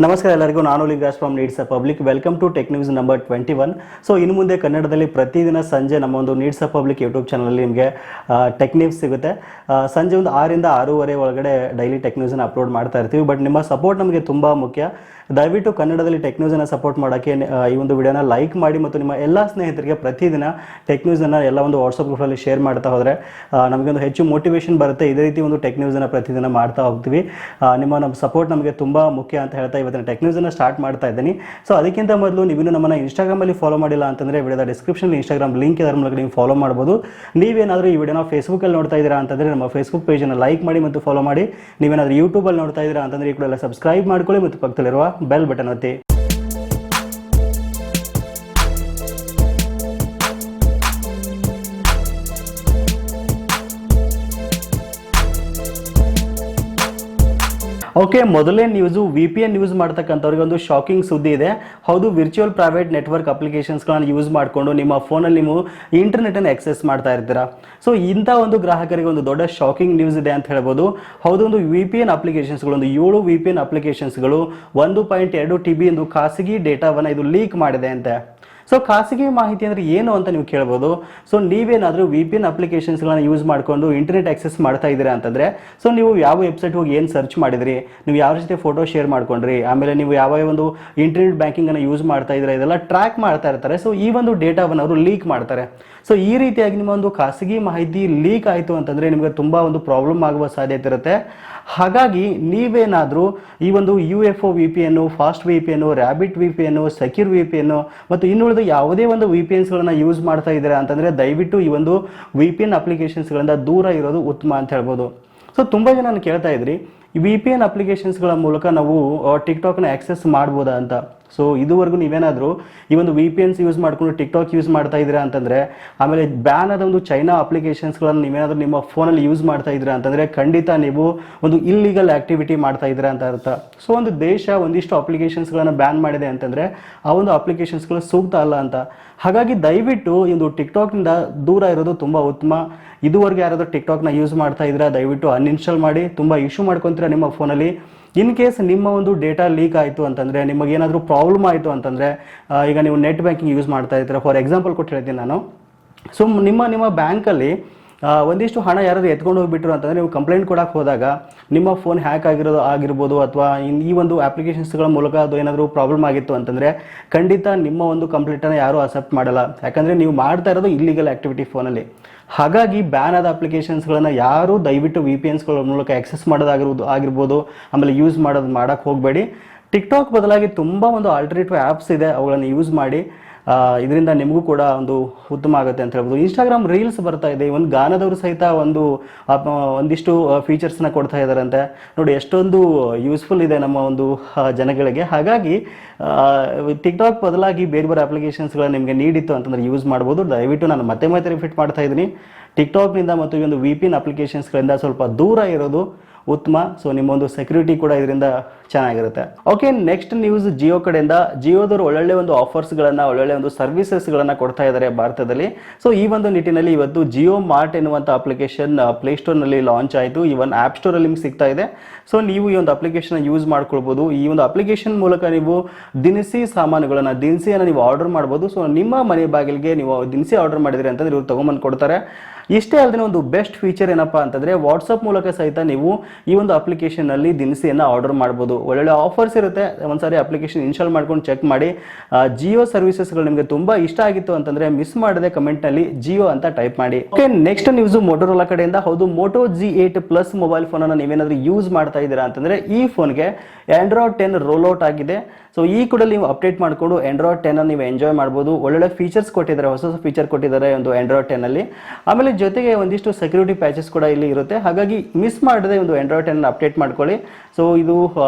ನಮಸ್ಕಾರ ಎಲ್ಲರಿಗೂ, ನಾನು Lingaraj from needs a public. Welcome to tech news number 21. So ಇನ್ನು ಮುಂದೆ ಕನ್ನಡದಲ್ಲಿ ಪ್ರತಿದಿನ ಸಂಜೆ ನಮ್ಮ ಒಂದು ನೀಡ್ಸ್ ಅ ಪಬ್ಲಿಕ್ ಯೂಟ್ಯೂಬ್ ಚಾನಲಲ್ಲಿ ನಿಮಗೆ ಟೆಕ್ ನ್ಯೂಸ್ ಸಿಗುತ್ತೆ. ಸಂಜೆ ಒಂದು 6ರಿಂದ 6:30 ಒಳಗಡೆ ಡೈಲಿ ಟೆಕ್ ನ್ಯೂಸನ್ನು ಅಪ್ಲೋಡ್ ಮಾಡ್ತಾ ಇರ್ತೀವಿ. ಬಟ್ ನಿಮ್ಮ ಸಪೋರ್ಟ್ ನಮಗೆ ತುಂಬ ಮುಖ್ಯ. ದಯವಿಟ್ಟು ಕನ್ನಡದಲ್ಲಿ ಟೆಕ್ ನ್ಯೂಸನ್ನು ಸಪೋರ್ಟ್ ಮಾಡೋಕ್ಕೆ ಈ ಒಂದು ವಿಡಿಯೋನ ಲೈಕ್ ಮಾಡಿ ಮತ್ತು ನಿಮ್ಮ ಎಲ್ಲ ಸ್ನೇಹಿತರಿಗೆ ಪ್ರತಿದಿನ ಟೆಕ್ ನ್ಯೂಸನ್ನು ಎಲ್ಲ ಒಂದು ವಾಟ್ಸಪ್ ಗ್ರೂಪಲ್ಲಿ ಶೇರ್ ಮಾಡ್ತಾ ಹೋದರೆ ನಮಗೊಂದು ಹೆಚ್ಚು ಮೋಟಿವೇಶನ್ ಬರುತ್ತೆ. ಇದೇ ರೀತಿ ಒಂದು ಟೆಕ್ ನ್ಯೂಸನ್ನು ಪ್ರತಿದಿನ ಮಾಡ್ತಾ ಹೋಗ್ತೀವಿ. ನಮ್ಮ ಸಪೋರ್ಟ್ ನಮಗೆ ತುಂಬ ಮುಖ್ಯ ಅಂತ ಹೇಳ್ತಾ ಇವತ್ತಿನ ಟೆಕ್ ನ್ಯೂಸನ್ನು ಸ್ಟಾರ್ಟ್ ಮಾಡ್ತಾ ಇದ್ದೀನಿ. ಸೊ ಅದಕ್ಕಿಂತ ಮೊದಲು ನೀವಿನ್ನು ನಮ್ಮನ್ನು ಇನ್ಸ್ಟಾಗ್ರಾಮಲ್ಲಿ ಫಾಲೋ ಮಾಡಿಲ್ಲ ಅಂತಂದರೆ ವಿಡಿಯೋದ ಡಿಸ್ಕ್ರಿಪ್ಷನ್ ಇನ್ಸ್ಟಾಗ್ರಾಮ್ ಲಿಂಕ್ ಇದರ ಮೂಲಕ ನೀವು ಫಾಲೋ ಮಾಡ್ಬೋದು. ನೀವೇನಾದರೂ ಈ ವಿಡಿಯೋನ ಫೇಸ್ಬುಕ್ಕಲ್ಲಿ ನೋಡ್ತಾ ಇದ್ದೀರಾ ಅಂತಂದರೆ ನಮ್ಮ ಫೇಸ್ಬುಕ್ ಪೇಜನ್ನು ಲೈಕ್ ಮಾಡಿ ಮತ್ತು ಫಾಲೋ ಮಾಡಿ. ನೀವೇನಾದರೂ ಯೂಟ್ಯೂಬಲ್ಲಿ ನೋಡ್ತಾ ಇದ್ದೀರಾ ಅಂತಂದರೆ ಈ ಕೂಡ ಎಲ್ಲ ಸಬ್ಸ್ಕ್ರೈಬ್ ಮಾಡ್ಕೊಳ್ಳಿ ಮತ್ತು ಪಕ್ಕದಲ್ಲಿರುವ ಬೆಲ್ ಬಟನ್ ಒತ್ತಿ. ಓಕೆ, ಮೊದಲೇ ನ್ಯೂಸು VPN ಯೂಸ್ ಮಾಡ್ತಕ್ಕಂಥವ್ರಿಗೆ ಒಂದು ಶಾಕಿಂಗ್ ಸುದ್ದಿ ಇದೆ. ಹೌದು, ವಿರ್ಚುವಲ್ ಪ್ರೈವೇಟ್ ನೆಟ್ವರ್ಕ್ ಅಪ್ಲಿಕೇಶನ್ಸ್ಗಳನ್ನು ಯೂಸ್ ಮಾಡಿಕೊಂಡು ನಿಮ್ಮ ಫೋನಲ್ಲಿ ನೀವು ಇಂಟರ್ನೆಟನ್ನು ಆಕ್ಸೆಸ್ ಮಾಡ್ತಾ ಇರ್ತೀರಾ. ಸೊ ಇಂಥ ಒಂದು ಗ್ರಾಹಕರಿಗೆ ಒಂದು ದೊಡ್ಡ ಶಾಕಿಂಗ್ ನ್ಯೂಸ್ ಇದೆ ಅಂತ ಹೇಳ್ಬೋದು. ಹೌದು, ಒಂದು VPN ಅಪ್ಲಿಕೇಶನ್ಸ್ಗಳು, ಒಂದು 7 VPN ಅಪ್ಲಿಕೇಶನ್ಸ್ಗಳು 1.2 TB ಒಂದು ಖಾಸಗಿ ಡೇಟಾವನ್ನು ಇದು ಲೀಕ್ ಮಾಡಿದೆ ಅಂತೆ. ಸೊ ಖಾಸಗಿ ಮಾಹಿತಿ ಅಂದರೆ ಏನು ಅಂತ ನೀವು ಕೇಳ್ಬೋದು. ಸೊ ನೀವೇನಾದರೂ VPN ಅಪ್ಲಿಕೇಶನ್ಸ್ಗಳನ್ನು ಯೂಸ್ ಮಾಡಿಕೊಂಡು ಇಂಟರ್ನೆಟ್ ಆಕ್ಸೆಸ್ ಮಾಡ್ತಾ ಇದ್ದೀರಾ ಅಂತಂದರೆ, ಸೊ ನೀವು ಯಾವ ವೆಬ್ಸೈಟ್ ಹೋಗಿ ಏನು ಸರ್ಚ್ ಮಾಡಿದ್ರಿ, ನೀವು ಯಾವ ಜೊತೆ ಫೋಟೋ ಶೇರ್ ಮಾಡ್ಕೊಂಡ್ರಿ, ಆಮೇಲೆ ನೀವು ಯಾವ ಒಂದು ಇಂಟರ್ನೆಟ್ ಬ್ಯಾಂಕಿಂಗನ್ನು ಯೂಸ್ ಮಾಡ್ತಾ ಇದ್ದೀರಾ, ಇದೆಲ್ಲ ಟ್ರ್ಯಾಕ್ ಮಾಡ್ತಾ ಇರ್ತಾರೆ. ಸೊ ಈ ಒಂದು ಡೇಟಾವನ್ನು ಅವರು ಲೀಕ್ ಮಾಡ್ತಾರೆ. ಸೊ ಈ ರೀತಿಯಾಗಿ ನಿಮ್ಮ ಒಂದು ಖಾಸಗಿ ಮಾಹಿತಿ ಲೀಕ್ ಆಯಿತು ಅಂತಂದರೆ ನಿಮಗೆ ತುಂಬ ಒಂದು ಪ್ರಾಬ್ಲಮ್ ಆಗುವ ಸಾಧ್ಯತೆ ಇರುತ್ತೆ. ಹಾಗಾಗಿ ನೀವೇನಾದರೂ ಈ ಒಂದು UFO VPN, fast VPN, rabbit VPN, secure VPN ಮತ್ತು ಇನ್ನುಳಿದ ಯಾವುದೇ ಒಂದು VPNಸ್ಗಳನ್ನು ಯೂಸ್ ಮಾಡ್ತಾ ಇದ್ದೀರಾ ಅಂತಂದರೆ ದಯವಿಟ್ಟು ಈ ಒಂದು VPN ಅಪ್ಲಿಕೇಶನ್ಸ್ಗಳಿಂದ ದೂರ ಇರೋದು ಉತ್ತಮ ಅಂತ ಹೇಳ್ಬೋದು. ಸೊ ತುಂಬ ಜನ ನಾನು ಕೇಳ್ತಾ ಇದ್ರಿ, ಈ VPN ಅಪ್ಲಿಕೇಶನ್ಸ್ಗಳ ಮೂಲಕ ನಾವು ಟಿಕ್ಟಾಕ್ನ ಆಕ್ಸೆಸ್ ಮಾಡ್ಬೋದಾ ಅಂತ. ಸೊ ಇದುವರೆಗೂ ನೀವೇನಾದರೂ ಈ ಒಂದು VPNs ಯೂಸ್ ಮಾಡಿಕೊಂಡು ಟಿಕ್ಟಾಕ್ ಯೂಸ್ ಮಾಡ್ತಾ ಇದ್ದೀರಾ ಅಂತಂದರೆ, ಆಮೇಲೆ ಬ್ಯಾನ್ ಆದ ಒಂದು ಚೈನಾ ಅಪ್ಲಿಕೇಶನ್ಸ್ಗಳನ್ನು ನೀವೇನಾದರೂ ನಿಮ್ಮ ಫೋನಲ್ಲಿ ಯೂಸ್ ಮಾಡ್ತಾ ಇದ್ದೀರಾ ಅಂತಂದರೆ ಖಂಡಿತ ನೀವು ಒಂದು ಇಲ್ಲೀಗಲ್ ಆ್ಯಕ್ಟಿವಿಟಿ ಮಾಡ್ತಾ ಇದ್ದೀರಾ ಅಂತ ಅರ್ಥ. ಸೊ ಒಂದು ದೇಶ ಒಂದಿಷ್ಟು ಅಪ್ಲಿಕೇಶನ್ಸ್ಗಳನ್ನು ಬ್ಯಾನ್ ಮಾಡಿದೆ ಅಂತಂದರೆ ಆ ಒಂದು ಅಪ್ಲಿಕೇಶನ್ಸ್ಗಳು ಸೂಕ್ತ ಅಲ್ಲ ಅಂತ. ಹಾಗಾಗಿ ದಯವಿಟ್ಟು ಒಂದು ಟಿಕ್ಟಾಕ್ನಿಂದ ದೂರ ಇರೋದು ತುಂಬ ಉತ್ತಮ. ಇದುವರೆಗೆ ಯಾರಾದರೂ ಟಿಕ್ಟಾಕ್ನ ಯೂಸ್ ಮಾಡ್ತಾ ಇದ್ದೀರಾ ದಯವಿಟ್ಟು ಅನ್ಇನ್ಸ್ಟಾಲ್ ಮಾಡಿ. ತುಂಬ ಇಶ್ಯೂ ಮಾಡ್ಕೊತೀರಾ ನಿಮ್ಮ ಫೋನಲ್ಲಿ. ಇನ್ ಕೇಸ್ ನಿಮ್ಮ ಒಂದು ಡೇಟಾ ಲೀಕ್ ಆಯಿತು ಅಂತಂದರೆ, ನಿಮಗೇನಾದರೂ ಪ್ರಾಬ್ಲಮ್ ಆಯಿತು ಅಂತಂದರೆ, ಈಗ ನೀವು ನೆಟ್ ಬ್ಯಾಂಕಿಂಗ್ ಯೂಸ್ ಮಾಡ್ತಾ ಇರ್ತೀರ, ಫಾರ್ ಎಕ್ಸಾಂಪಲ್ ಕೊಟ್ಟು ಹೇಳ್ತೀನಿ ನಾನು. ಸೊ ನಿಮ್ಮ ಬ್ಯಾಂಕಲ್ಲಿ ಒಂದಿಷ್ಟು ಹಣ ಯಾರಾದರೂ ಎತ್ಕೊಂಡು ಹೋಗಿಬಿಟ್ರು ಅಂತಂದರೆ ನೀವು ಕಂಪ್ಲೇಂಟ್ ಕೊಡೋಕೆ ಹೋದಾಗ ನಿಮ್ಮ ಫೋನ್ ಹ್ಯಾಕ್ ಆಗಿರ್ಬೋದು ಅಥವಾ ಈ ಒಂದು ಅಪ್ಲಿಕೇಶನ್ಸ್ಗಳ ಮೂಲಕ ಅದು ಏನಾದರೂ ಪ್ರಾಬ್ಲಮ್ ಆಗಿತ್ತು ಅಂತಂದರೆ ಖಂಡಿತ ನಿಮ್ಮ ಒಂದು ಕಂಪ್ಲೇಂಟನ್ನು ಯಾರೂ ಅಕ್ಸೆಪ್ಟ್ ಮಾಡಲ್ಲ. ಯಾಕಂದರೆ ನೀವು ಮಾಡ್ತಾ ಇರೋದು ಇಲ್ಲಿಗಲ್ ಆ್ಯಕ್ಟಿವಿಟಿ ಫೋನಲ್ಲಿ. ಹಾಗಾಗಿ ಬ್ಯಾನ್ ಆದ ಅಪ್ಲಿಕೇಶನ್ಸ್ಗಳನ್ನು ಯಾರೂ ದಯವಿಟ್ಟು VPNಸ್ಗಳ ಮೂಲಕ ಆಕ್ಸೆಸ್ ಆಗಿರ್ಬೋದು, ಆಮೇಲೆ ಯೂಸ್ ಮಾಡೋಕ್ಕೆ ಹೋಗಬೇಡಿ. ಟಿಕ್ಟಾಕ್ ಬದಲಾಗಿ ತುಂಬ ಒಂದು ಆಲ್ಟರ್ನೇಟಿವ್ ಆ್ಯಪ್ಸ್ ಇದೆ, ಅವುಗಳನ್ನು ಯೂಸ್ ಮಾಡಿ. ಇದರಿಂದ ನಿಮಗೂ ಕೂಡ ಒಂದು ಉತ್ತಮ ಆಗುತ್ತೆ ಅಂತ ಹೇಳ್ಬೋದು. ಇನ್ಸ್ಟಾಗ್ರಾಮ್ ರೀಲ್ಸ್ ಬರ್ತಾ ಇದೆ, ಒಂದು ಗಾನದವರು ಸಹಿತ ಒಂದಿಷ್ಟು ಫೀಚರ್ಸ್ನ ಕೊಡ್ತಾ ಇದ್ದಾರಂತೆ. ನೋಡಿ ಎಷ್ಟೊಂದು ಯೂಸ್ಫುಲ್ ಇದೆ ನಮ್ಮ ಒಂದು ಜನಗಳಿಗೆ. ಹಾಗಾಗಿ ಟಿಕ್ಟಾಕ್ ಬದಲಾಗಿ ಬೇರೆ ಬೇರೆ ಅಪ್ಲಿಕೇಶನ್ಸ್ಗಳು ನಿಮಗೆ ನೀಡಿತ್ತು ಅಂತಂದರೆ ಯೂಸ್ ಮಾಡ್ಬೋದು. ದಯವಿಟ್ಟು ನಾನು ಮತ್ತೆ ರಿಪೀಟ್ ಮಾಡ್ತಾ ಇದ್ದೀನಿ, ಟಿಕ್ಟಾಕ್ನಿಂದ ಮತ್ತು ಈ ಒಂದು VPN ಅಪ್ಲಿಕೇಶನ್ಸ್ಗಳಿಂದ ಸ್ವಲ್ಪ ದೂರ ಇರೋದು ಉತ್ತಮ. ಸೊ ನಿಮ್ಮೊಂದು ಸೆಕ್ಯೂರಿಟಿ ಕೂಡ ಇದರಿಂದ ಚೆನ್ನಾಗಿರುತ್ತೆ. ಓಕೆ, ನೆಕ್ಸ್ಟ್ ನ್ಯೂಸ್ ಜಿಯೋ ಕಡೆಯಿಂದ. ಜಿಯೋದವರು ಒಳ್ಳೊಳ್ಳೆ ಒಂದು ಆಫರ್ಸ್ಗಳನ್ನು, ಒಳ್ಳೊಳ್ಳೆ ಒಂದು ಸರ್ವಿಸಸ್ಗಳನ್ನು ಕೊಡ್ತಾ ಇದ್ದಾರೆ ಭಾರತದಲ್ಲಿ. ಸೊ ಈ ಒಂದು ನಿಟ್ಟಿನಲ್ಲಿ ಇವತ್ತು JioMart ಎನ್ನುವಂಥ ಅಪ್ಲಿಕೇಶನ್ ಪ್ಲೇಸ್ಟೋರ್ನಲ್ಲಿ ಲಾಂಚ್ ಆಯಿತು. ಈವನ್ ಆ್ಯಪ್ ಸ್ಟೋರಲ್ಲಿ ನಿಮ್ಗೆ ಸಿಗ್ತಾ ಇದೆ. ಸೊ ನೀವು ಈ ಒಂದು ಅಪ್ಲಿಕೇಶನ್ ಯೂಸ್ ಮಾಡ್ಕೊಳ್ಬೋದು. ಈ ಒಂದು ಅಪ್ಲಿಕೇಶನ್ ಮೂಲಕ ನೀವು ದಿನಸಿಯನ್ನು ನೀವು ಆರ್ಡರ್ ಮಾಡ್ಬೋದು. ಸೊ ನಿಮ್ಮ ಮನೆ ಬಾಗಿಲಿಗೆ ನೀವು ದಿನಸಿ ಆರ್ಡರ್ ಮಾಡಿದ್ರಿ ಅಂತಂದ್ರೆ ಇವ್ರು ತೊಗೊಂಬಂದು ಕೊಡ್ತಾರೆ. ಇಷ್ಟೇ ಅಲ್ಲದೆ ಒಂದು ಬೆಸ್ಟ್ ಫೀಚರ್ ಏನಪ್ಪ ಅಂತಂದರೆ ವಾಟ್ಸಪ್ ಮೂಲಕ ಸಹಿತ ನೀವು ಈ ಒಂದು ಅಪ್ಲಿಕೇಶನ್ನಲ್ಲಿ ದಿನಸಿಯನ್ನು ಆರ್ಡರ್ ಮಾಡ್ಬೋದು. ಒಳ್ಳೊಳ್ಳೆ ಆಫರ್ಸ್ ಇರುತ್ತೆ. ಒಂದ್ಸಾರಿ ಅಪ್ಲಿಕೇಶನ್ ಇನ್ಸ್ಟಾಲ್ ಮಾಡ್ಕೊಂಡು ಚೆಕ್ ಮಾಡಿ. ಜಿಯೋ ಸರ್ವಿಸಸ್ಗಳು ನಿಮಗೆ ತುಂಬ ಇಷ್ಟ ಆಗಿತ್ತು ಅಂತಂದರೆ ಮಿಸ್ ಮಾಡದೆ ಕಮೆಂಟ್ನಲ್ಲಿ ಜಿಯೋ ಅಂತ ಟೈಪ್ ಮಾಡಿ. ಓಕೆ, ನೆಕ್ಸ್ಟ್ ನ್ಯೂಸು ಮೋಟೋರೋಲಾ ಕಡೆಯಿಂದ. ಹೌದು, Moto G8 Plus ಮೊಬೈಲ್ ಫೋನನ್ನು ನೀವೇನಾದರೂ ಯೂಸ್ ಮಾಡ್ತಾ ಇದ್ದೀರಾ ಅಂತಂದರೆ ಈ ಫೋನ್ಗೆ ಆಂಡ್ರಾಯ್ಡ್ 10 ರೋಲ್ಔಟ್ ಆಗಿದೆ. ಸೊ ಈ ಕೂಡ ನೀವು ಅಪ್ಡೇಟ್ ಮಾಡಿಕೊಂಡು ಆಂಡ್ರಾಯ್ಡ್ 10 ನೀವು ಎಂಜಾಯ್ ಮಾಡ್ಬೋದು. ಒಳ್ಳೊಳ್ಳೆ ಫೀಚರ್ಸ್ ಕೊಟ್ಟಿದ್ದಾರೆ, ಹೊಸ ಫೀಚರ್ ಕೊಟ್ಟಿದ್ದಾರೆ ಒಂದು ಆಂಡ್ರಾಯ್ಡ್ 10ಅಲ್ಲಿ. ಆಮೇಲೆ ಜೊತೆಗೆ ಒಂದಿಷ್ಟು ಸೆಕ್ಯೂರಿಟಿ ಪ್ಯಾಚಸ್ ಕೂಡ ಇಲ್ಲಿ ಇರುತ್ತೆ. ಹಾಗಾಗಿ ಮಿಸ್ ಮಾಡದೆ ಒಂದು ಆಂಡ್ರಾಯ್ಡ್ 10 ಅಪ್ಡೇಟ್ ಮಾಡ್ಕೊಳ್ಳಿ. ಸೊ ಇದು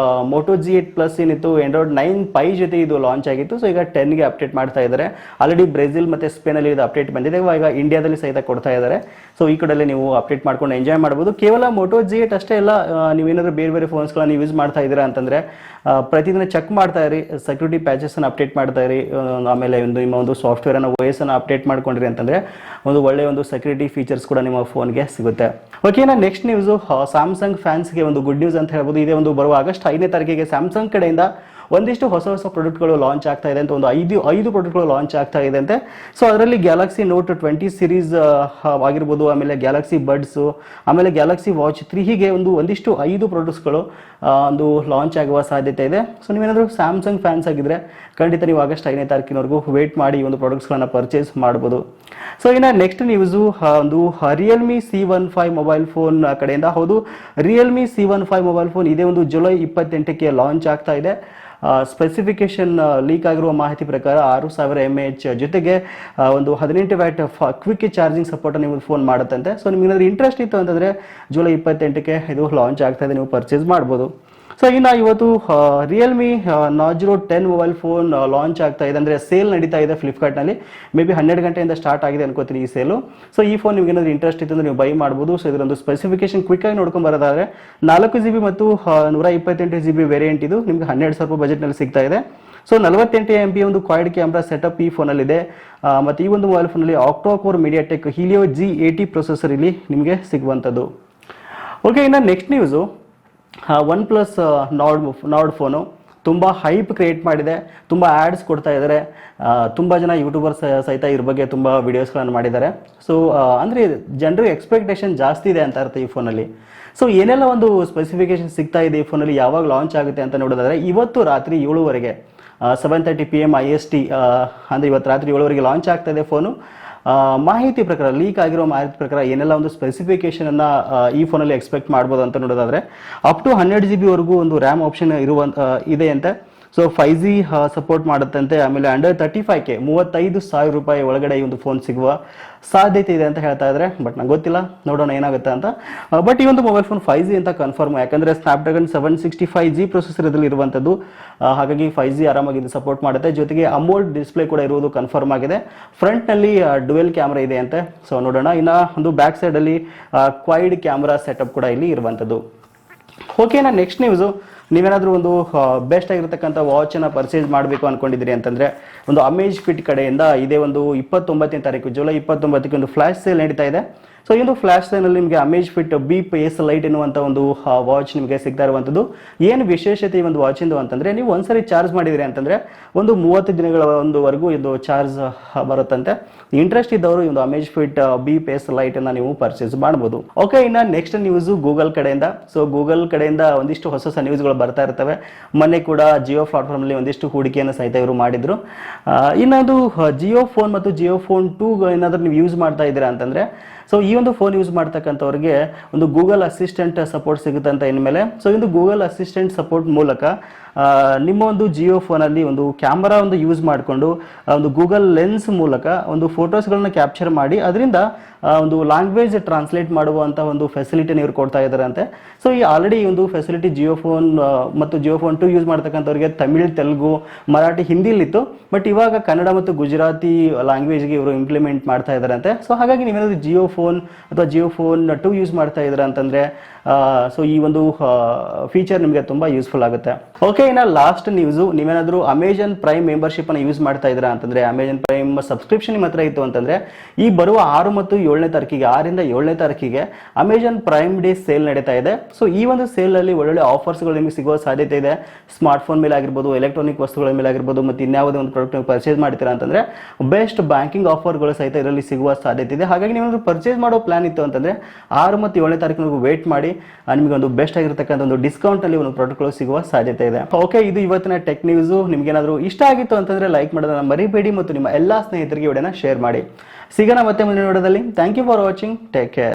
Moto G8 Plus ಏನಿತ್ತು ಆಂಡ್ರಾಯ್ಡ್ 9 Pie ಜೊತೆ ಇದು ಲಾಂಚ್ ಆಗಿತ್ತು. ಸೊ ಈಗ 10ಗೆ ಅಪ್ಡೇಟ್ ಮಾಡ್ತಾ ಇದ್ದಾರೆ. ಆಲ್ರೆಡಿ ಬ್ರೆಜಿಲ್ ಮತ್ತು ಸ್ಪೇನಲ್ಲಿ ಇದು ಅಪ್ಡೇಟ್ ಬಂದಿದೆ. ಇವಾಗ ಇಂಡಿಯಾದಲ್ಲಿ ಸಹಿತ ಕೊಡ್ತಾ ಇದ್ದಾರೆ. ಸೊ ಈ ಕಡೆಯಲ್ಲಿ ನೀವು ಅಪ್ಡೇಟ್ ಮಾಡ್ಕೊಂಡು ಎಂಜಾಯ್ ಮಾಡ್ಬೋದು. ಕೇವಲ Moto G8 ಅಷ್ಟೇ ಅಲ್ಲ, ನೀವೇನಾದರೂ ಬೇರೆ ಫೋನ್ಸ್ಗಳನ್ನು ಯೂಸ್ ಮಾಡ್ತಾ ಇದ್ದೀರಾ ಅಂತಂದರೆ ಪ್ರತಿದಿನ ಚೆಕ್ ಮಾಡ್ತಾ ಇರಿ, ಸೆಕ್ಯೂರಿಟಿ ಪ್ಯಾಚಸ್ಸನ್ನು ಅಪ್ಡೇಟ್ ಮಾಡ್ತಾ ಇರಿ. ಆಮೇಲೆ ನಿಮ್ಮ ಒಂದು ಸಾಫ್ಟ್ವೇರನ್ನು OS ಅನ್ನು ಅಪ್ಡೇಟ್ ಮಾಡ್ಕೊಂಡ್ರಿ ಅಂತಂದರೆ ಒಂದು ಒಳ್ಳೆಯ ಒಂದು ಸೆಕ್ಯೂರಿಟಿ ಫೀಚರ್ಸ್ ಕೂಡ ನಿಮ್ಮ ಫೋನ್ಗೆ ಸಿಗುತ್ತೆ. ಓಕೆನಾ, ನೆಕ್ಸ್ಟ್ ನ್ಯೂಸು ಸ್ಯಾಮ್ಸಂಗ್ ಫ್ಯಾನ್ಸ್ಗೆ ಒಂದು ಗುಡ್ ನ್ಯೂಸ್ ಅಂತ ಹೇಳ್ಬೋದು. ಇದೇ ಒಂದು ಬರುವ ಆಗಸ್ಟ್ 5ನೇ ತಾರೀಕಿಗೆ ಸ್ಯಾಮ್ಸಂಗ್ ಕಡೆಯಿಂದ ಒಂದಿಷ್ಟು ಹೊಸ ಹೊಸ ಪ್ರಾಡಕ್ಟ್ಗಳು ಲಾಂಚ್ ಆಗ್ತಾ ಇದೆ ಅಂತ, ಒಂದು ಐದು ಪ್ರಾಡಕ್ಟ್ಗಳು ಲಾಂಚ್ ಆಗ್ತಾ ಇದೆ ಅಂತೆ. ಸೊ ಅದರಲ್ಲಿ ಗ್ಯಾಲಕ್ಸಿ ನೋಟ್ 20 ಸೀರೀಸ್ ಆಗಿರ್ಬೋದು, ಆಮೇಲೆ ಗ್ಯಾಲಕ್ಸಿ ಬಡ್ಸ್, ಆಮೇಲೆ ಗ್ಯಾಲಕ್ಸಿ ವಾಚ್ 3, ಹೀಗೆ ಒಂದಿಷ್ಟು 5 ಪ್ರಾಡಕ್ಟ್ಸ್ಗಳು ಒಂದು ಲಾಂಚ್ ಆಗುವ ಸಾಧ್ಯತೆ ಇದೆ. ಸೊ ನೀವೇನಾದರೂ ಸ್ಯಾಮ್ಸಂಗ್ ಫ್ಯಾನ್ಸ್ ಆಗಿದ್ರೆ ಖಂಡಿತ ನೀವು ಆಗಸ್ಟ್ 5ನೇ ತಾರೀಕಿನವರೆಗೂ ವೇಟ್ ಮಾಡಿ ಈ ಒಂದು ಪ್ರಾಡಕ್ಟ್ಸ್ಗಳನ್ನು ಪರ್ಚೇಸ್ ಮಾಡ್ಬೋದು. ಸೊ ಇನ್ನು ನೆಕ್ಸ್ಟ್ ನ್ಯೂಸು ಒಂದು ರಿಯಲ್ಮಿ C15 ಮೊಬೈಲ್ ಫೋನ್ ಕಡೆಯಿಂದ. ಹೌದು, ರಿಯಲ್ಮಿ C15 ಮೊಬೈಲ್ ಫೋನ್ ಇದೇ ಒಂದು ಜುಲೈ 28ಕ್ಕೆ ಲಾಂಚ್ ಆಗ್ತಾ ಇದೆ. ಸ್ಪೆಸಿಫಿಕೇಶನ್ ಲೀಕ್ ಆಗಿರುವ ಮಾಹಿತಿ ಪ್ರಕಾರ 6000 mAh ಜೊತೆಗೆ ಒಂದು 18 ವ್ಯಾಟ್ ಕ್ವಿಕ್ ಚಾರ್ಜಿಂಗ್ ಸಪೋರ್ಟ್ ನೀವು ಫೋನ್ ಮಾಡುತ್ತಂತೆ. ಸೊ ನಿಮ್ಗೆ ಏನಾದರೂ ಇಂಟ್ರೆಸ್ಟ್ ಇತ್ತು ಅಂತಂದರೆ ಜುಲೈ 28ಕ್ಕೆ ಇದು ಲಾಂಚ್ ಆಗ್ತಾ ಇದೆ, ನೀವು ಪರ್ಚೇಸ್ ಮಾಡ್ಬೋದು. ಸೊ ಇನ್ನು ಇವತ್ತು Realme Narzo 10 mobile phone launch ಆಗ್ತಾ ಇದೆ, ಅಂದರೆ ಸೇಲ್ ನಡೀತಾ ಇದೆ ಫ್ಲಿಪ್ಕಾರ್ಟ್ನಲ್ಲಿ. ಮೇ ಬಿ 12 ಗಂಟೆಯಿಂದ ಸ್ಟಾರ್ಟ್ ಆಗಿದೆ ಅನ್ಕೋತೀನಿ ಈ ಸೇಲು. ಸೊ ಈ ಫೋನ್ ನಿಮ್ಗೆ ಏನಾದರೂ ಇಂಟ್ರೆಸ್ಟ್ ಇತ್ತು ಅಂದರೆ ನೀವು ಬೈ ಮಾಡ್ಬೋದು. ಸೊ ಇದರೊಂದು ಸ್ಪೆಸಿಫಿಕೇಶನ್ ಕ್ವಿಕ್ ಆಗಿ ನೋಡ್ಕೊಂಡು ಬರೋದಾದ್ರೆ 4GB ಮತ್ತು 128GB ವೇರಿಯಂಟ್ ಇದು ನಿಮ್ಗೆ 12,000 ರೂಪಾಯಿ ಬಜೆಟ್ನಲ್ಲಿ ಸಿಗ್ತಾ ಇದೆ. ಸೊ 48 MP ಒಂದು ಕ್ವಾಡ್ ಕ್ಯಾಮ್ರಾ ಸೆಟಪ್ ಈ ಫೋನಲ್ಲಿದೆ. ಮತ್ತು ಈ ಒಂದು ಮೊಬೈಲ್ ಫೋನಲ್ಲಿ octa-core MediaTek Helio G80 processor ಇಲ್ಲಿ ನಿಮಗೆ ಸಿಗುವಂಥದ್ದು. ಓಕೆ, ಇನ್ನು next news OnePlus Nord phone ತುಂಬ ಹೈಪ್ ಕ್ರಿಯೇಟ್ ಮಾಡಿದೆ, ತುಂಬ ಆ್ಯಡ್ಸ್ ಕೊಡ್ತಾ ಇದ್ದಾರೆ. ತುಂಬ ಜನ ಯೂಟ್ಯೂಬರ್ಸ್ ಸಹಿತ ಇದ್ರ ಬಗ್ಗೆ ತುಂಬ ವಿಡಿಯೋಸ್ಗಳನ್ನು ಮಾಡಿದ್ದಾರೆ. ಸೊ ಅಂದರೆ ಜನರಿಗೆ ಎಕ್ಸ್ಪೆಕ್ಟೇಷನ್ ಜಾಸ್ತಿ ಇದೆ ಅಂತ ಅರ್ಥ ಈ ಫೋನಲ್ಲಿ. ಸೊ ಏನೆಲ್ಲ ಒಂದು ಸ್ಪೆಸಿಫಿಕೇಶನ್ ಸಿಗ್ತಾ ಇದೆ ಈ ಫೋನಲ್ಲಿ, ಯಾವಾಗ ಲಾಂಚ್ ಆಗುತ್ತೆ ಅಂತ ನೋಡೋದಾದರೆ ಇವತ್ತು ರಾತ್ರಿ 7ವರೆಗೆ 7:30 PM IST, ಅಂದರೆ ಇವತ್ತು ರಾತ್ರಿ 7ವರೆಗೆ ಲಾಂಚ್ ಆಗ್ತಾ ಇದೆ ಫೋನು. ಮಾಹಿತಿ ಪ್ರಕಾರ, ಲೀಕ್ ಆಗಿರೋ ಮಾಹಿತಿ ಪ್ರಕಾರ ಏನೆಲ್ಲ ಒಂದು ಸ್ಪೆಸಿಫಿಕೇಶನ್ ಅನ್ನ ಈ ಫೋನಲ್ಲಿ ಎಕ್ಸ್ಪೆಕ್ಟ್ ಮಾಡ್ಬೋದು ಅಂತ ನೋಡೋದಾದ್ರೆ ಅಪ್ ಟು 100GB ವರೆಗೂ ಒಂದು ರ್ಯಾಮ್ ಆಪ್ಷನ್ ಇದೆ ಅಂತೆ. ಸೊ 5G ಸಪೋರ್ಟ್ ಮಾಡುತ್ತಂತೆ. ಆಮೇಲೆ ಅಂಡರ್ 35K 35,000 ರೂಪಾಯಿ ಒಳಗಡೆ ಈ ಒಂದು ಫೋನ್ ಸಿಗುವ ಸಾಧ್ಯತೆ ಇದೆ ಅಂತ ಹೇಳ್ತಾ ಇದ್ದಾರೆ. ಬಟ್ ನಂಗೆ ಗೊತ್ತಿಲ್ಲ, ನೋಡೋಣ ಏನಾಗುತ್ತೆ ಅಂತ. ಬಟ್ ಈ ಒಂದು ಮೊಬೈಲ್ ಫೋನ್ 5G ಅಂತ ಕನ್ಫರ್ಮ್, ಯಾಕಂದ್ರೆ ಸ್ನ್ಯಾಪ್ಡ್ರಾಗನ್ 765G ಪ್ರೊಸೆಸರ್ ಇದರಲ್ಲಿ ಇರುವಂಥದ್ದು. ಹಾಗಾಗಿ 5G ಆರಾಮಾಗಿ ಇದು ಸಪೋರ್ಟ್ ಮಾಡುತ್ತೆ. ಜೊತೆಗೆ ಅಮೋಲ್ಡ್ ಡಿಸ್ಪ್ಲೇ ಕೂಡ ಇರುವುದು ಕನ್ಫರ್ಮ್ ಆಗಿದೆ. ಫ್ರಂಟ್ನಲ್ಲಿ ಡುವೆಲ್ ಕ್ಯಾಮ್ರಾ ಇದೆ ಅಂತೆ. ಸೊ ನೋಡೋಣ. ಇನ್ನು ಒಂದು ಬ್ಯಾಕ್ ಸೈಡಲ್ಲಿ ಕ್ವೈಡ್ ಕ್ಯಾಮ್ರಾ ಸೆಟಪ್ ಕೂಡ ಇಲ್ಲಿ ಇರುವಂಥದ್ದು. ಓಕೆನಾ, ನೆಕ್ಸ್ಟ್ ನ್ಯೂಸು, ನೀವೇನಾದರೂ ಒಂದು ಬೆಸ್ಟ್ ಆಗಿರತಕ್ಕಂಥ ವಾಚನ್ನು ಪರ್ಚೇಸ್ ಮಾಡಬೇಕು ಅಂದ್ಕೊಂಡಿದ್ದೀರಿ ಅಂತಂದರೆ ಒಂದು ಅಮೇಜ್ಫಿಟ್ ಕಡೆಯಿಂದ ಇದೇ ಒಂದು 29ನೇ ತಾರೀಕು ಜುಲೈ 29ಕ್ಕೆ ಒಂದು ಫ್ಲ್ಯಾಶ್ ಸೇಲ್ ನಡೀತಾ ಇದೆ. ಸೊ ಈ ಒಂದು ಫ್ಲ್ಯಾಶ್ ಸೇಲ್ನಲ್ಲಿ ನಿಮಗೆ ಅಮೇಜ್ಫಿಟ್ ಬೀಪ್ ಎಸ್ ಲೈಟ್ ಎನ್ನುವಂಥ ಒಂದು ವಾಚ್ ನಿಮಗೆ ಸಿಗ್ತಾ ಇರುವಂಥದ್ದು. ಏನು ವಿಶೇಷತೆ ಈ ಒಂದು ವಾಚಿಂದು ಅಂತಂದರೆ, ನೀವು ಒಂದ್ಸರಿ ಚಾರ್ಜ್ ಮಾಡಿದಿರಿ ಅಂತಂದರೆ ಒಂದು 30 ದಿನಗಳ ಒಂದುವರೆಗೂ ಇದು ಚಾರ್ಜ್ ಬರುತ್ತಂತೆ. ಇಂಟ್ರೆಸ್ಟ್ ಇದ್ದವರು ಈ ಒಂದು ಅಮೇಜ್ಫಿಟ್ ಬೀಪ್ ಎಸ್ ಲೈಟನ್ನು ನೀವು ಪರ್ಚೇಸ್ ಮಾಡ್ಬೋದು. ಓಕೆ, ಇನ್ನು ನೆಕ್ಸ್ಟ್ ನ್ಯೂಸು ಗೂಗಲ್ ಕಡೆಯಿಂದ. ಸೊ ಗೂಗಲ್ ಕಡೆಯಿಂದ ಒಂದಿಷ್ಟು ಹೊಸ ಹೊಸ ನ್ಯೂಸ್ಗಳು ಬರ್ತಾ ಇರ್ತವೆ. ಮೊನ್ನೆ ಕೂಡ ಜಿಯೋ ಪ್ಲಾಟ್ಫಾರ್ಮಲ್ಲಿ ಒಂದಿಷ್ಟು ಹೂಡಿಕೆಯನ್ನು ಸಹಿತ ಇವರು ಮಾಡಿದ್ರು. ಇನ್ನೊಂದು ಜಿಯೋ ಫೋನ್ ಮತ್ತು ಜಿಯೋ ಫೋನ್ 2 ಏನಾದರೂ ನೀವು ಯೂಸ್ ಮಾಡ್ತಾ ಇದ್ದೀರಾ ಅಂತಂದರೆ, ಸೊ ಈ ಒಂದು ಫೋನ್ ಯೂಸ್ ಮಾಡ್ತಕ್ಕಂಥವ್ರಿಗೆ ಒಂದು ಗೂಗಲ್ ಅಸಿಸ್ಟೆಂಟ್ ಸಪೋರ್ಟ್ ಸಿಗುತ್ತೆ ಅಂತ ಇನ್ಮೇಲೆ. ಸೊ ಇದು ಗೂಗಲ್ ಅಸಿಸ್ಟೆಂಟ್ ಸಪೋರ್ಟ್ ಮೂಲಕ ನಿಮ್ಮ ಒಂದು ಜಿಯೋ ಫೋನಲ್ಲಿ ಒಂದು ಕ್ಯಾಮರಾ ಒಂದು ಯೂಸ್ ಮಾಡಿಕೊಂಡು ಒಂದು ಗೂಗಲ್ ಲೆನ್ಸ್ ಮೂಲಕ ಒಂದು ಫೋಟೋಸ್ಗಳನ್ನ ಕ್ಯಾಪ್ಚರ್ ಮಾಡಿ ಅದರಿಂದ ಒಂದು ಲ್ಯಾಂಗ್ವೇಜ್ ಟ್ರಾನ್ಸ್ಲೇಟ್ ಮಾಡುವಂಥ ಒಂದು ಫೆಸಿಲಿಟಿನ ಇವ್ರು ಕೊಡ್ತಾ ಇದ್ದಾರೆ ಅಂತೆ. ಸೊ ಈ ಆಲ್ರೆಡಿ ಒಂದು ಫೆಸಿಲಿಟಿ ಜಿಯೋ ಫೋನ್ ಮತ್ತು ಜಿಯೋ ಫೋನ್ 2 ಯೂಸ್ ಮಾಡ್ತಕ್ಕಂಥವ್ರಿಗೆ ತಮಿಳ್, ತೆಲುಗು, ಮರಾಠಿ, ಹಿಂದಿಲಿತ್ತು. ಬಟ್ ಇವಾಗ ಕನ್ನಡ ಮತ್ತು ಗುಜರಾತಿ ಲ್ಯಾಂಗ್ವೇಜ್ಗೆ ಇವರು ಇಂಪ್ಲಿಮೆಂಟ್ ಮಾಡ್ತಾ ಇದ್ದಾರೆ ಅಂತೆ. ಸೊ ಹಾಗಾಗಿ ನೀವೇನಾದರೂ ಜಿಯೋ ಫೋನ್ ಅಥವಾ ಜಿಯೋ ಫೋನ್ 2 ಯೂಸ್ ಮಾಡ್ತಾ ಇದ್ದೀರಾ ಅಂತಂದರೆ ಸೊ ಈ ಒಂದು ಫೀಚರ್ ನಿಮಗೆ ತುಂಬ ಯೂಸ್ಫುಲ್ ಆಗುತ್ತೆ. ಓಕೆ, ಇನ್ನು ಲಾಸ್ಟ್ ನ್ಯೂಸು, ನೀವೇನಾದರೂ ಅಮೆಜಾನ್ ಪ್ರೈಮ್ ಮೆಂಬರ್ಶಿಪ್ಪನ್ನು ಯೂಸ್ ಮಾಡ್ತಾ ಇದ್ದೀರಾ ಅಂತಂದರೆ, ಅಮೆಜಾನ್ ಪ್ರೈಮ್ ಸಬ್ಸ್ಕ್ರಿಪ್ಷನ್ ನಿಮ್ಮ ಹತ್ರ ಇತ್ತು ಅಂತಂದರೆ ಈ ಬರುವ 6 ಮತ್ತು 7ನೇ ತಾರೀಕಿಗೆ 6ರಿಂದ 7ನೇ ತಾರೀಕಿಗೆ ಅಮೆಜಾನ್ ಪ್ರೈಮ್ ಡೇ ಸೇಲ್ ನಡೀತಾ ಇದೆ. ಸೊ ಈ ಒಂದು ಸೇಲಲ್ಲಿ ಒಳ್ಳೊಳ್ಳೆ ಆಫರ್ಸ್ಗಳು ನಿಮಗೆ ಸಿಗುವ ಸಾಧ್ಯತೆ ಇದೆ. ಸ್ಮಾರ್ಟ್ಫೋನ್ ಮೇಲೆ ಆಗಿರ್ಬೋದು, ಎಲೆಕ್ಟ್ರಾನಿಕ್ ವಸ್ತುಗಳ ಮೇಲೆ ಆಗಿರ್ಬೋದು, ಮತ್ತು ಇನ್ಯಾವುದೇ ಒಂದು ಪ್ರಾಡಕ್ಟ್ ನೀವು ಪರ್ಚೇಸ್ ಮಾಡ್ತೀರಾ ಅಂತಂದರೆ ಬೆಸ್ಟ್ ಬ್ಯಾಂಕಿಂಗ್ ಆಫರ್ಗಳು ಸಹಿತ ಇದರಲ್ಲಿ ಸಿಗುವ ಸಾಧ್ಯತೆ ಇದೆ. ಹಾಗಾಗಿ ನೀವೇನಾದರೂ ಪರ್ಚೇಸ್ ಮಾಡೋ ಪ್ಲಾನ್ ಇತ್ತು ಅಂತಂದರೆ 6 ಮತ್ತು 7ನೇ ತಾರೀಕಿನವರೆಗೂ ವೇಟ್ ಮಾಡಿ, ನಿಮಗೆ ಒಂದು ಬೆಸ್ಟ್ ಆಗಿರತಕ್ಕಂಥ ಒಂದು ಡಿಸ್ಕೌಂಟ್ ಅಲ್ಲಿ ಒಂದು ಪ್ರಾಡಕ್ಟ್ಗಳು ಸಿಗುವ ಸಾಧ್ಯತೆ ಇದೆ. ಓಕೆ, ಇದು ಇವತ್ತಿನ ಟೆಕ್ ನ್ಯೂಸು. ನಿಮ್ಗೆ ಏನಾದರೂ ಇಷ್ಟ ಆಗಿತ್ತು ಅಂತಂದ್ರೆ ಲೈಕ್ ಮಾಡೋದನ್ನ ಮರಿಬೇಡಿ ಮತ್ತು ನಿಮ್ಮ ಎಲ್ಲಾ ಸ್ನೇಹಿತರಿಗೆ ವಿಡಿಯೋನ ಶೇರ್ ಮಾಡಿ. ಸಿಗೋಣ ಮತ್ತೆ ಮುಂದಿನ ವಿಡಿಯೋದಲ್ಲಿ. Thank you for watching. Take care.